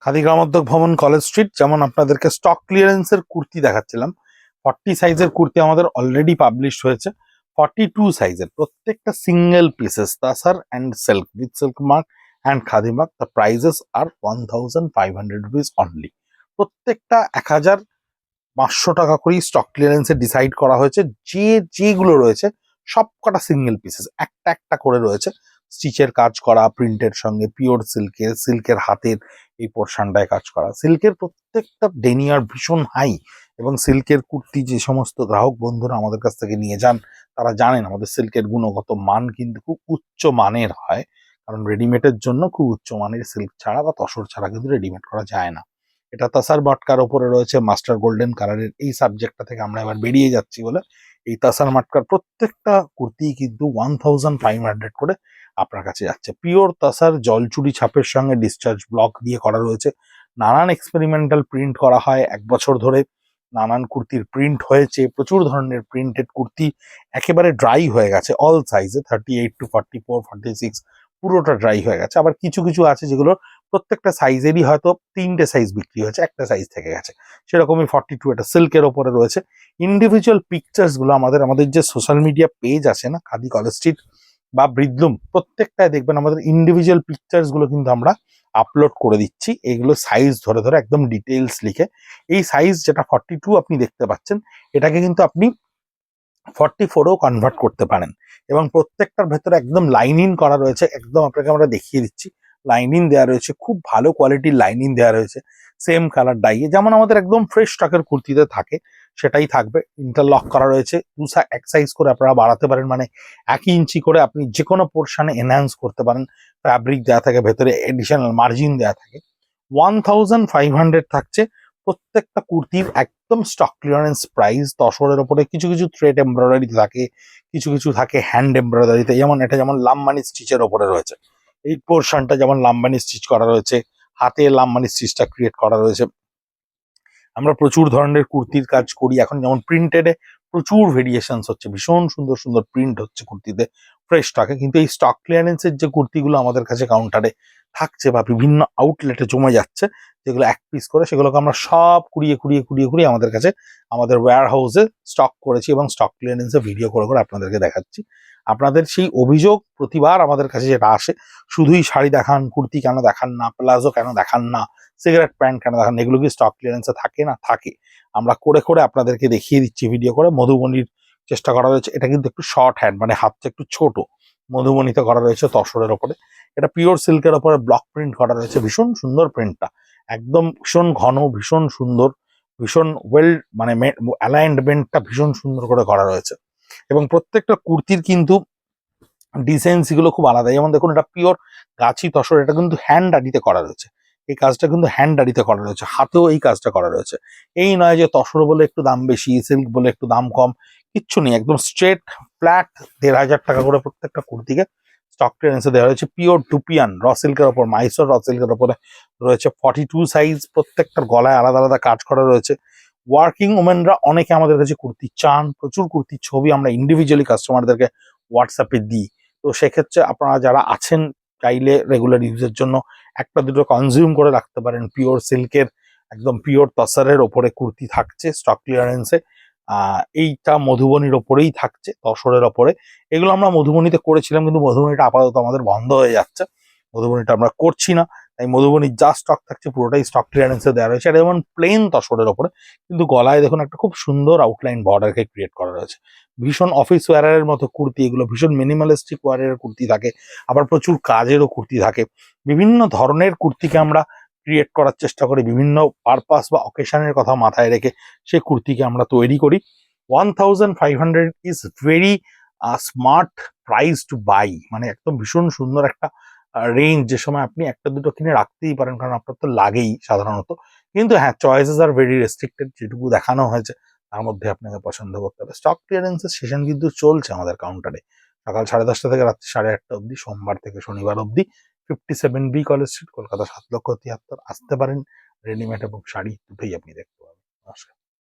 খাদি গ্রামোদ্যোগ ভবন, college street. যেমন আপনাদেরকে স্টক ক্লিয়ারেন্সের কুর্তি দেখাচ্ছিলাম, 40 সাইজের কুর্তি আমাদের অলরেডি পাবলিশ হয়েছে। 42 সাইজের প্রত্যেকটা single pieces, tussar and silk with silk mark and khadi mark. The prices are 1500 rupees only. প্রত্যেকটা 1500 টাকা করেই স্টক ক্লিয়ারেন্সে ডিসাইড করা হয়েছে। যেগুলো রয়েছে সব কটা সিঙ্গেল পিসেস, একটা একটা করে রয়েছে। স্টিচের কাজ করা, প্রিন্টের সঙ্গে পিওর সিল্কের হাতের এই পোর্শনটায় কাজ করা। সিল্কের প্রত্যেকটা ডেনিয়ার ভীষণ হাই, এবং সিল্কের কুর্তি যে সমস্ত গ্রাহক বন্ধুরা আমাদের কাছ থেকে নিয়ে যান তারা জানেন আমাদের সিল্কের গুণগত মান কিন্তু খুব উচ্চ মানের হয়। কারণ রেডিমেডের জন্য খুব উচ্চ মানের সিল্ক ছাড়া বা তসর ছাড়া কিন্তু রেডিমেড করা যায় না। এটা তাসার মটকার ওপরে রয়েছে মাস্টার গোল্ডেন কালারের। এই সাবজেক্টটা থেকে আমরা এবার বেরিয়ে যাচ্ছি বলে এই তাসার মটকার প্রত্যেকটা কুর্তি কিন্তু 1500 করে আপনার কাছে যাচ্ছে। পিওর তাসার জলচুরি ছাপের সঙ্গে ডিসচার্জ ব্লক দিয়ে করা রয়েছে। নানান এক্সপেরিমেন্টাল প্রিন্ট করা হয় 1 বছর ধরে। নানান কুর্তির প্রিন্ট হয়েছে, প্রচুর ধরনের প্রিন্টেড কুর্তি একেবারে ড্রাই হয়ে গেছে অল সাইজে, 38 to 44, 46 পুরোটা ড্রাই হয়ে গেছে। আবার কিছু কিছু আছে যেগুলো প্রত্যেকটা সাইজেরই হয়তো 3টে সাইজ বিক্রি হয়েছে, একটা সাইজ থেকে গেছে। সেরকমই 42 এটা সিল্কের ওপরে রয়েছে। ইন্ডিভিজুয়াল পিকচার্স গুলো আমাদের যে সোশ্যাল মিডিয়া পেজ আছে না, খাদি কলেজ স্ট্রিট বা ব্রিদলুম, প্রত্যেকটায় দেখবেন আমাদের ইন্ডিভিজুয়াল পিকচার্স গুলো কিন্তু আমরা আপলোড করে দিচ্ছি। এগুলো সাইজ ধরে ধরে একদম ডিটেলস লিখে। এই সাইজ যেটা 42 আপনি দেখতে পাচ্ছেন, এটাকে কিন্তু আপনি 44ও কনভার্ট করতে পারেন। এবং প্রত্যেকটার ভেতরে একদম লাইনিং করা রয়েছে, একদম আপনাকে আমরা দেখিয়ে দিচ্ছি। লাইনিং দেওয়া রয়েছে, খুব ভালো কোয়ালিটির লাইনিং দেওয়া রয়েছে। সেম কালার ডাইয়ে যেমন আমাদের একদম ফ্রেশ স্টকের কুর্তিতে থাকে সেটাই থাকবে। ইন্টারলক করা রয়েছে, এক সাইজ করে আপনারা বাড়াতে পারেন, মানে 1 ইঞ্চি করে আপনি যে কোনো পোর্শনে এনহ্যান্স করতে পারেন। ফ্যাব্রিক দেওয়া থাকে, ভেতরে এডিশনাল মার্জিন দেওয়া থাকে। 1500 থাকছে প্রত্যেকটা কুর্তির একদম স্টক ক্লিয়ারেন্স প্রাইস। তসরের ওপরে কিছু কিছু থ্রেড এমব্রয়ডারি থাকে, কিছু কিছু থাকে হ্যান্ড এমব্রয়ডারিতে। যেমন এটা যেমন লাম্বানি স্টিচের ওপরে রয়েছে, এই পোর্শনটা যেমন লাম্বানি স্টিচ করা রয়েছে, হাতে লাম্বানি স্টিচটা ক্রিয়েট করা রয়েছে। আমরা প্রচুর ধরনের কুর্তির কাজ করি এখন, যেমন প্রিন্টেডে প্রচুর ভেরিয়েশনস হচ্ছে, ভীষণ সুন্দর সুন্দর প্রিন্ট হচ্ছে কুর্তিতে ফ্রেশ স্টকে। কিন্তু এই স্টক ক্লিয়ারেন্সের যে কুর্তিগুলো আমাদের কাছে কাউন্টারে থাকছে বা বিভিন্ন আউটলেটে জমে যাচ্ছে, যেগুলো 1 পিস করে, সেগুলোকে আমরা সব কুড়িয়ে আমাদের কাছে আমাদের ওয়্যার হাউসে স্টক করেছি এবং স্টক ক্লিয়ারেন্সে ভিডিও করে করে আপনাদেরকে দেখাচ্ছি। আপনাদের সেই অভিযোগ প্রতিবার আমাদের কাছে যেটা আসে, শুধুই শাড়ি দেখান, কুর্তি কেন দেখান না, প্লাজো কেন দেখান না, সিগারেট প্যান্ট কেন দেখান, এগুলো কি স্টক ক্লিয়ারেন্সে থাকে না? থাকে। আমরা করে করে আপনাদেরকে দেখিয়ে দিচ্ছি ভিডিও করে। মধুবনীর চেষ্টা করা হয়েছে, এটা কিন্তু একটু শর্ট হ্যান্ড, মানে হাতটা একটু ছোট। মধুবনীতে করা রয়েছে তসরের ওপরে। এটা পিওর সিল্কের ওপরে ব্লক প্রিন্ট করা রয়েছে, ভীষণ সুন্দর প্রিন্টটা, একদম ভীষণ ঘন, ভীষণ সুন্দর, ভীষণ ওয়েল, মানে অ্যালাইনমেন্টটা ভীষণ সুন্দর করে করা রয়েছে। এবং প্রত্যেকটা কুর্তির কিন্তু ডিজাইনস গুলো খুব আলাদা। যেমন দেখুন, এটা পিওর গাছি তসর, এটা কিন্তু হ্যান্ড আড়িতে করা রয়েছে। এই কাজটা কিন্তু হ্যান্ড আড়িতে করা রয়েছে, হাতেও এই কাজটা করা রয়েছে। এই নয় যে তসর বলে একটু দাম বেশি, সিল্ক বলে একটু দাম কম, কিচ্ছু নেই। একদম স্ট্রেট ফ্ল্যাট 1500 টাকা করে প্রত্যেকটা কুর্তিকে স্টক ক্লিয়ারেন্সে দেওয়া হয়েছে। পিওর টুপিয়ান র সিল্কের ওপর, মাইসোর র সিল্কের ওপরে রয়েছে 42 সাইজ। প্রত্যেকটার গলায় আলাদা আলাদা কাজ করা রয়েছে। ওয়ার্কিং ওমেনরা অনেকে আমাদের কাছে কুর্তি চান, প্রচুর কুর্তির ছবি আমরা ইন্ডিভিজুয়ালি কাস্টমারদেরকে হোয়াটসঅ্যাপে দিই। তো সেক্ষেত্রে আপনারা যারা আছেন, চাইলে রেগুলার ইউজের জন্য একটা দুটো কনজিউম করে রাখতে পারেন। পিওর সিল্কের একদম পিওর তসরের ওপরে কুর্তি থাকছে স্টক ক্লিয়ারেন্সে। এইটা মধুবনীর ওপরেই থাকছে, তসরের ওপরে। এগুলো আমরা মধুবনীতে করেছিলাম, কিন্তু মধুবনীটা আপাতত আমাদের বন্ধ হয়ে যাচ্ছে, মধুবনীটা আমরা করছি না। তাই মধুবনীর যা স্টক থাকছে পুরোটাই স্টক ক্লিয়ারেন্সে দেওয়া রয়েছে। এটা যেমন প্লেন তসরের ওপরে, কিন্তু গলায় দেখুন একটা খুব সুন্দর আউটলাইন বর্ডারকে ক্রিয়েট করা রয়েছে। ভীষণ অফিস ওয়্যারের মতো কুর্তি এগুলো, ভীষণ মিনিমালিস্টিক ওয়্যারের কুর্তি থাকে, আবার প্রচুর কাজেরও কুর্তি থাকে। বিভিন্ন ধরনের কুর্তিকে আমরা ক্রিয়েট করার চেষ্টা করি, বিভিন্ন পারপাস বা অকেশনের কথা মাথায় রেখে সেই কুর্তিকে আমরা তৈরি করি। 1500 is very smart price to buy, মানে একদম ভীষণ সুন্দর একটা রেঞ্জ, যে সময় আপনি একটা দুটো কিনে রাখতেই পারেন, কারণ আপনার তো লাগেই সাধারণত। কিন্তু হ্যাঁ, চয়েসেস আর ভেরি রেস্ট্রিক্টেড, যেটুকু দেখানো হয়েছে তার মধ্যে আপনাকে পছন্দ করতে হবে। স্টক ক্লিয়ারেন্সের সেশন কিন্তু চলছে আমাদের কাউন্টারে সকাল 10:30 থেকে রাত্রি 8:30 অবধি, সোমবার থেকে শনিবার অবধি। 57B college street, Kolkata 7,73,000। আসতে পারেন, রেডিমেড এবং শাড়ি দুটোই আপনি দেখতে পাবেন। নমস্কার।